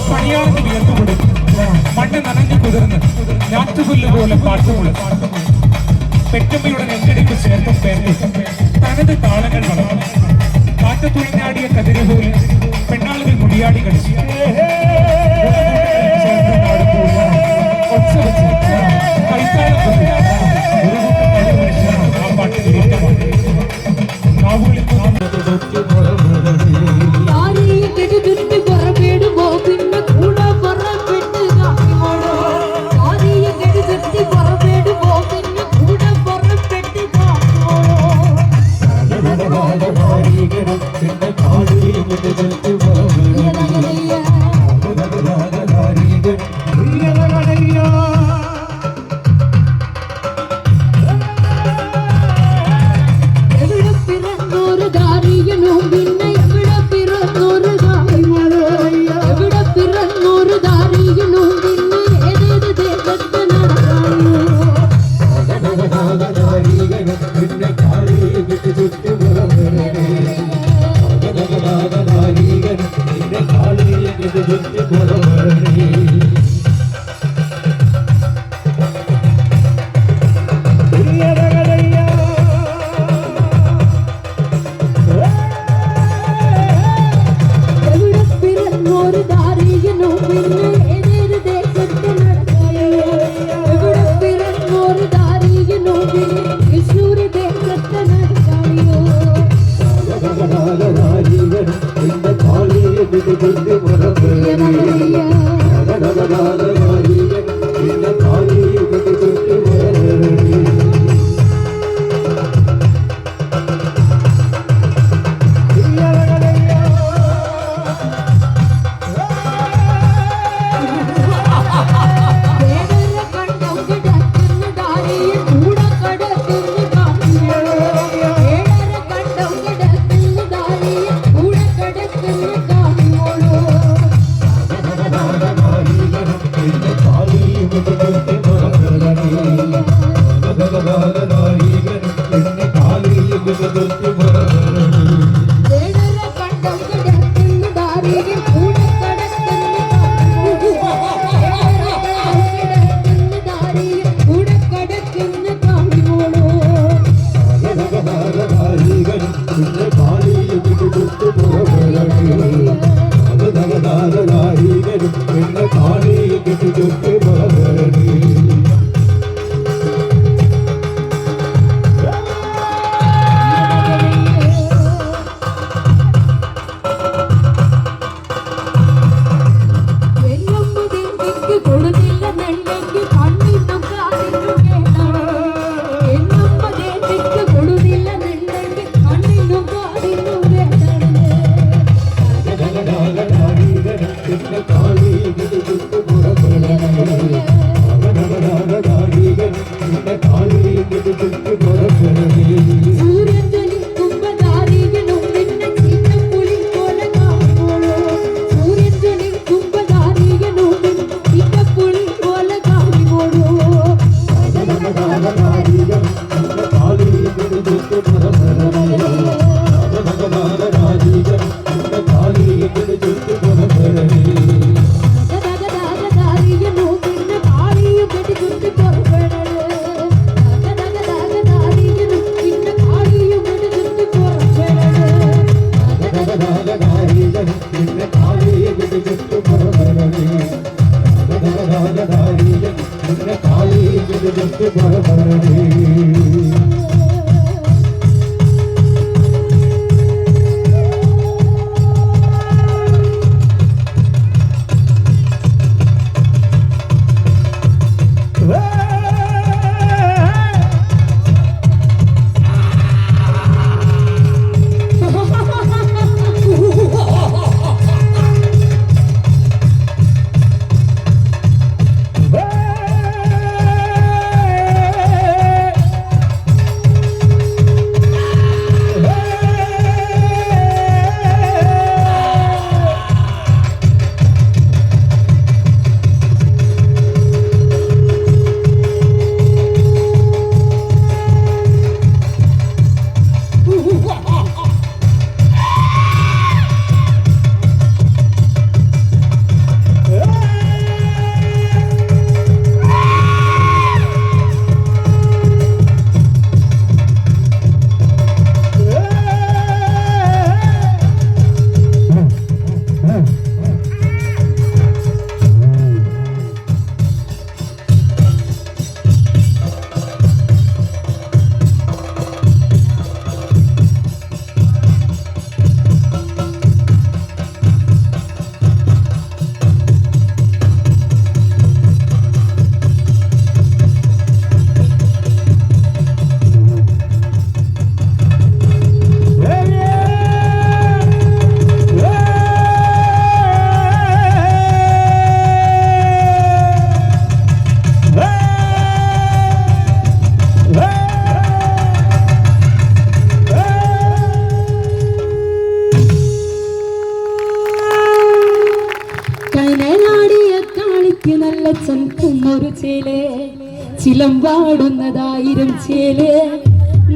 പണിയാണെന്ന് വിയർത്തുകൊടുക്കും മണ്ണ് നനഞ്ഞു കുതിർന്ന് ഞാറ്റുപുല്ല് പോലെ പാട്ടുമുള്ള പെറ്റമ്മയുടെ നെഞ്ചടിക്ക് ചേർത്തും പേർത്തും തനത് താളങ്ങൾ വളർന്നു കാറ്റത്തുഴിഞ്ഞാടിയ കതിര് പോലെ പെണ്ണാളുകൾ മുടിയാടി കളിച്ചു ആ പാട്ട് നിരുത്തമാണ് കാളിക്ക് നല്ല ചന്തൊരു ചേലേ ചിലമ്പാടുന്നതായിരം ചേലേ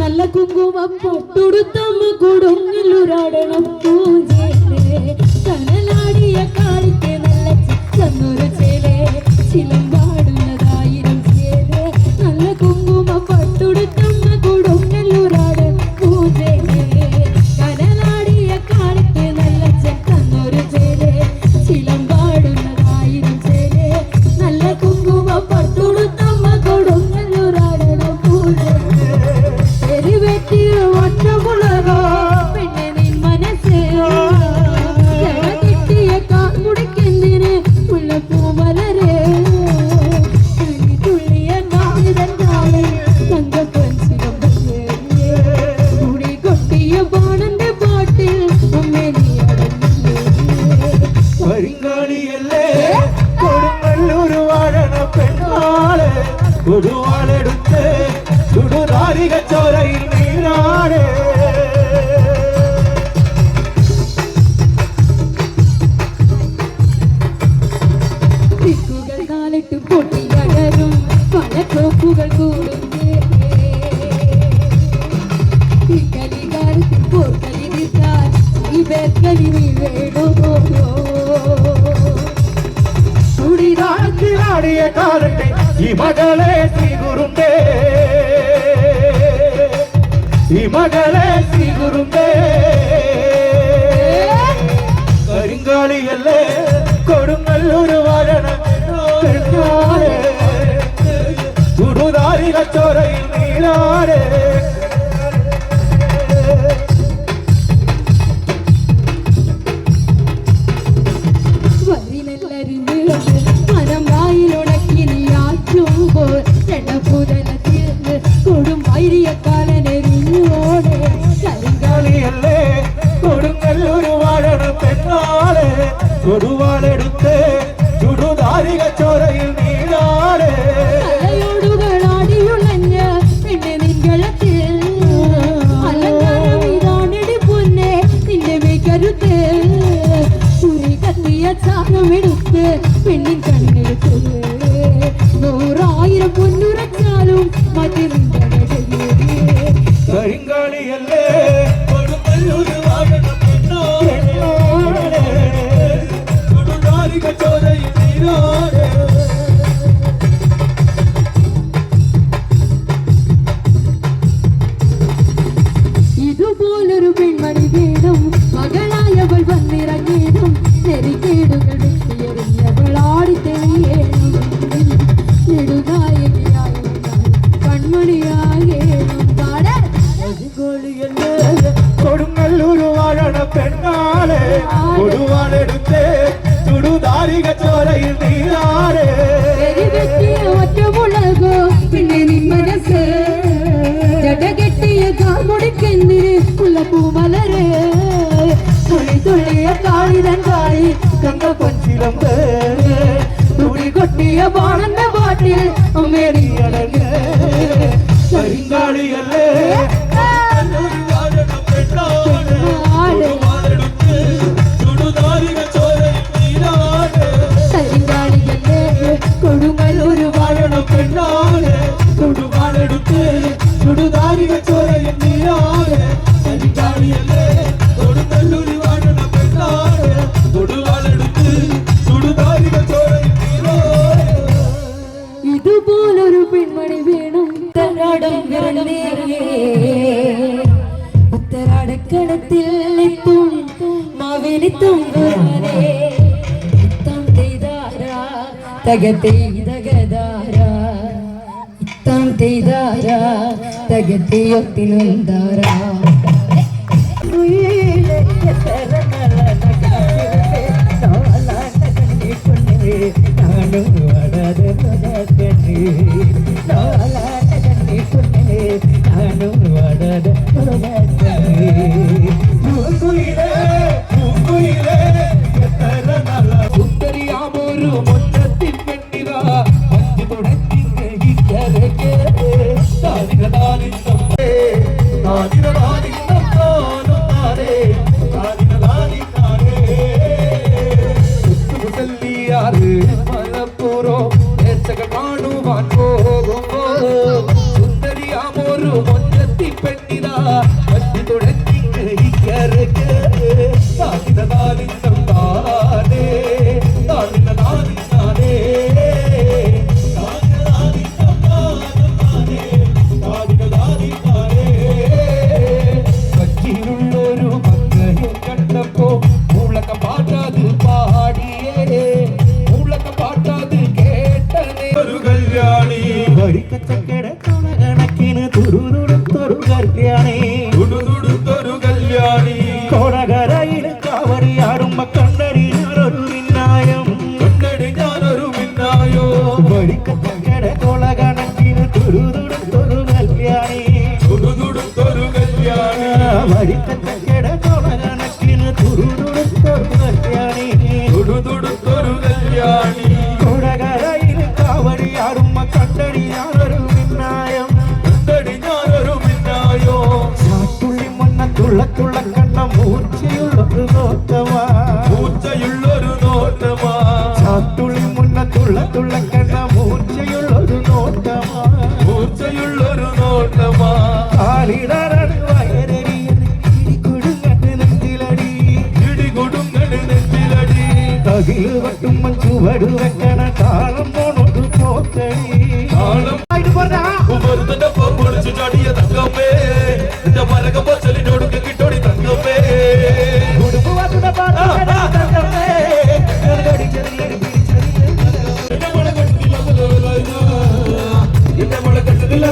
നല്ല കുങ്കുമം പൊട്ടുടുത്തമ്മ കൊടുങ്ങല്ലൂരാടണം പൂജേലേ കനലാടിയ കാളിക്ക് നല്ല ചന്തൊരു ചേലേ ചിലമ്പാടുന്നതായിരം ചേലേ നല്ല കുങ്കുമം പൊട്ടുടുത്തമ്മ കൊടുങ്ങല്ലൂരാടണം പൂജേലേ കനലാടിയ കാളിക്ക് നല്ല ചന്തൊരു ചേലേ ചിലമ്പാടുന്നതായിരം ചേലേ നല്ല കുങ്കുമം പൊട്ടുടുത്തമ്മ കൊടുങ്ങല്ലൂരാടണം പൂജേലേ എരിവെട്ടിയ ഒറ്റമുളകോ പിന്നെ നിൻ മനസ്സ് കിട്ടിയ കാമുടിക്കെന്തിന് മുല്ലപ്പൂമലരെ തുള്ളിയ കാലിതന്താളെ തങ്കപ്പൻസിലും കുടി കൊട്ടിയ ബാണന്റെ പാട്ടിൽ അമ്മേ നീ കരിങ്കാളിയല്ലേ കൊടുങ്ങല്ലൂർ വാഴണ പെണ്ണാളെ കൊടുവാളെടുത്ത് ചുടുനാരിക ചോരയിൽ നീരാടേ ദിക്കുകൾ കാലിട്ട് പൊട്ടിയടരും പല കോപ്പുകൾ കൂടും കളികാലത്തിൽ പോർക്കളി നിൽക്കാൻ ഈ വേർക്കളി നീ വേണമോ ചുടിനാട്ടിലാടിയ കാലത്തെ ഈ മകളെ സിഗുറുണ്ടേ ഈ മകളെ സിഗുറുണ്ടേ കരിങ്കാളിയല്ലേ കൊടുങ്ങല്ലൂർ വാഴണ ചുടുനാരിക ചോരയിൽ നീരാടേ മനം വായിലുടക്കി നീ ആറ്റുമ്പോൾ എടപ്പുതലത്തിൽ കൊടും വൈരിയക്കാലനെരിഞ്ഞോടെ കരിങ്കാളിയല്ലേ കൊടുങ്ങല്ലൂർ വാഴണ പെണ്ണാളെ കൊടുവാളെടുത്ത് ചുടുനാരിക ചോരയിൽ നീരാടേ തലയോടുകളാടിയുളഞ്ഞ പെണ്ണെ നിൻകളത്തിൽ അലങ്കാരമിതാണെടി പൊന്നെ നിന്റെ മേക്കരുത്ത് ചുരി കത്തിയ ചാരമെടുത്ത് പെണ്ണിൻ കണ്ണെടുത്ത് 100,000 പൊന്നുറച്ചാലും മതി നിന്റെ കരിങ്കാളിയല്ലേ കൊടുങ്ങല്ലൂർ വാഴണ പെണ്ണാളെ ചുടുനാരിക ചോരയിൽ നീരാടേ ഇതുപോലൊരു പെൺമണി വേണം മകളായവൾ വന്നിറങ്ങേണം നെറികേടുകൾ വെട്ടിയെറിഞ്ഞവൾ ആടിത്തെളിയേണം നെടുനായകയായ കൺമണിയാകേണം കരിങ്കാളിയല്ലേ കൊടുങ്ങല്ലൂർ വാഴണ പെണ്ണാളെ കൊടുവാളെടുത്ത് ചുടുനാരിക ചോരയിൽ നീരാടേ ഒറ്റമുളകോ പിന്നെ നിൻ മനസ്സ് ജടകെട്ടിയ കാമുടിക്കെന്തിന് മുല്ലപ്പൂമലരെ തുള്ളി തുള്ളിയ കാളിതൻ കാളി തങ്കപ്പൻസിലും തുടി കൊട്ടിയ ബാണന്റെ പാട്ടിൽ അമ്മേടിയടങ്ങ് കരിങ്കാളിയല്ലേ കൊടുങ്ങല്ലൂർ വാഴണ പെണ്ണാളെ കൊടുവാളെടുത്ത് ചുടുനാരിക ചോരയിൽ നീരാടേ കരിങ്കാളിയല്ലേ കൊടുങ്ങല്ലൂർ വാഴണ പെണ്ണാളെ കൊടുവാളെടുത്ത് ചുടുനാരിക ചോരയിൽ നീരാടേ കരിങ്കാളിയല്ലേ കൊടുങ്ങല്ലൂർ വാഴണ പെണ്ണാളെ കൊടുവാളെടുത്ത് ചുടുനാരിക ചോരയിൽ നീരാടേ ഇതുപോലൊരു പെൺമണി വേണം ഉത്തരാടം പിറന്നേ ഉത്തരാടക്കടത്തിൽ എത്തും മാവേലി തുമ്പുരാനേ ഇത്തം തെയ്താരാ തകതേതകതാരാ ഇത്തം തെയ്താരാ തകതേയൊത്തിനുന്താരാ സുന്ദരിയാമൊരു മുറ്റത്തിൻ പെണ്ണിതാ മഞ്ഞു തുടങ്ങി ഇക്കരക്ക് മലപ്പുറം തുള്ളക്കണ്ണ മൂർച്ചയുള്ളൊരു നോട്ടമാ മൂർച്ചയുള്ളൊരു നോട്ടമാ കാലിടറട് വയരടിയത് ഇടികൊടുങ്ങട് നെഞ്ചിലടി ഇടികൊടുങ്ങട് നെഞ്ചിലടി തകില് വട്ടുമ്മൻ ചുവട് വെക്കണ താളം പോണൊരു പോക്കടി താളം വെറുതെ പൊടിച്ചു ചാടിയ തങ്കമ്മേ നിന്റെ മരക പൊച്ചലിനോടൊക്കെ കിട്ടോടി തങ്കമ്മേ എന്റെ മഴ കെട്ടത്തില്ല എന്റെ മഴ കെട്ടത്തില്ല